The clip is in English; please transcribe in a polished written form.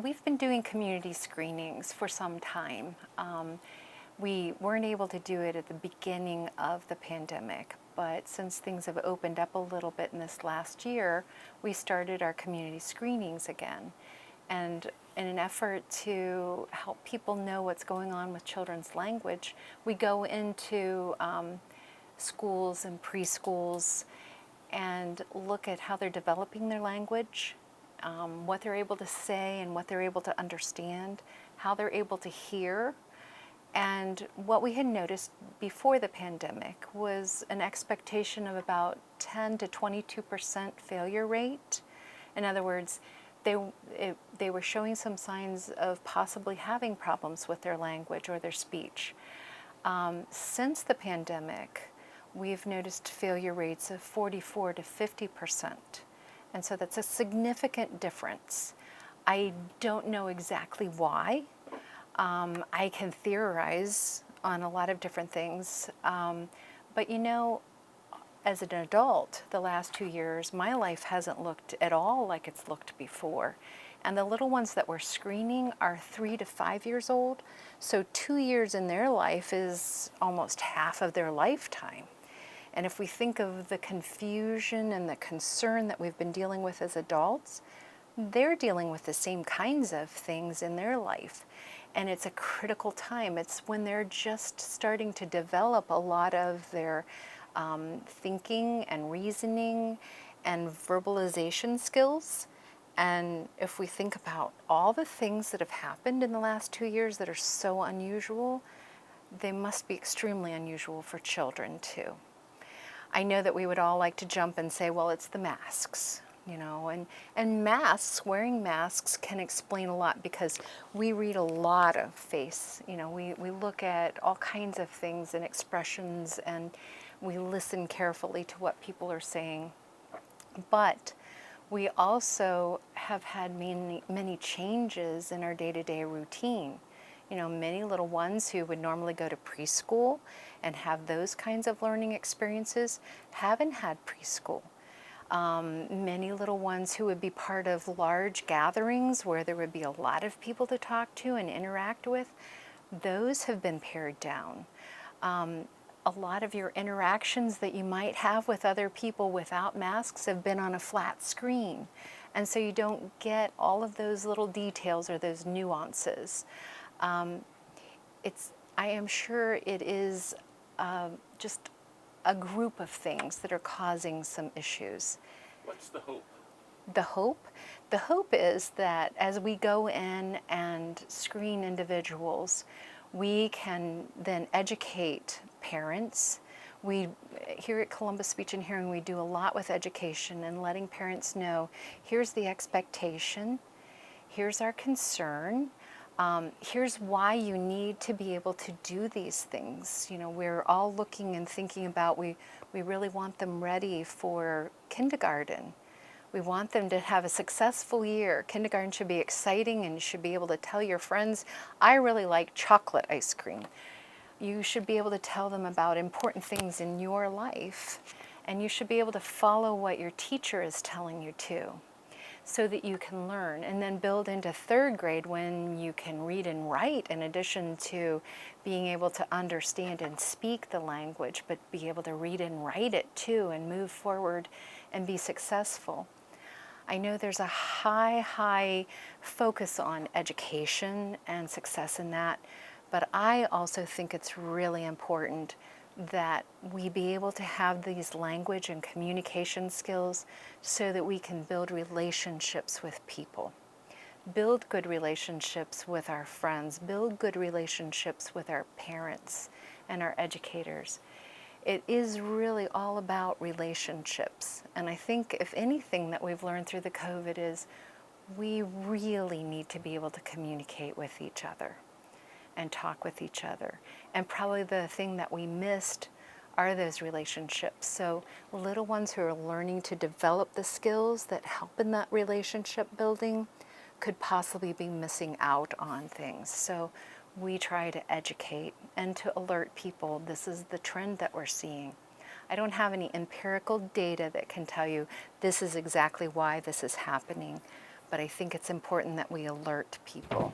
we've been doing community screenings for some time. We weren't able to do it at the beginning of the pandemic, but since things have opened up a little bit in this last year, we started our community screenings again. And in an effort to help people know what's going on with children's language, we go into schools and preschools and look at how they're developing their language, what they're able to say and what they're able to understand, how they're able to hear. And what we had noticed before the pandemic was an expectation of about 10 to 22% failure rate. In other words, they were showing some signs of possibly having problems with their language or their speech. Since the pandemic, we've noticed failure rates of 44 to 50%. And so that's a significant difference. I don't know exactly why. I can theorize on a lot of different things. But you know, as an adult, the last 2 years, my life hasn't looked at all like it's looked before. And the little ones that we're screening are 3 to 5 years old. So 2 years in their life is almost half of their lifetime. And if we think of the confusion and the concern that we've been dealing with as adults, they're dealing with the same kinds of things in their life. And it's a critical time. It's when they're just starting to develop a lot of their thinking and reasoning and verbalization skills. And if we think about all the things that have happened in the last 2 years that are so unusual, they must be extremely unusual for children too. I know that we would all like to jump and say, well, it's the masks, you know, and masks, wearing masks can explain a lot because we read a lot of face. You know, we look at all kinds of things and expressions, and we listen carefully to what people are saying. But we also have had many changes in our day-to-day routine. You know, many little ones who would normally go to preschool and have those kinds of learning experiences haven't had preschool. Many little ones who would be part of large gatherings where there would be a lot of people to talk to and interact with, those have been pared down. A lot of your interactions that you might have with other people without masks have been on a flat screen. And so you don't get all of those little details or those nuances. I am sure it is just a group of things that are causing some issues. What's the hope? The hope? The hope is that as we go in and screen individuals, we can then educate parents. We, here at Columbus Speech and Hearing, we do a lot with education and letting parents know, here's the expectation, here's our concern, here's why you need to be able to do these things. You know, we're all looking and thinking about, we really want them ready for kindergarten. We want them to have a successful year. Kindergarten should be exciting, and you should be able to tell your friends, I really like chocolate ice cream. You should be able to tell them about important things in your life, and you should be able to follow what your teacher is telling you to, so that you can learn, and then build into third grade when you can read and write in addition to being able to understand and speak the language, but be able to read and write it too and move forward and be successful. I know there's a high focus on education and success in that, but I also think it's really important that we be able to have these language and communication skills so that we can build relationships with people. Build good relationships with our friends, build good relationships with our parents and our educators. It is really all about relationships. And I think if anything that we've learned through the COVID is we really need to be able to communicate with each other and talk with each other. And probably the thing that we missed are those relationships. So little ones who are learning to develop the skills that help in that relationship building could possibly be missing out on things. So we try to educate and to alert people this is the trend that we're seeing. I don't have any empirical data that can tell you this is exactly why this is happening, but I think it's important that we alert people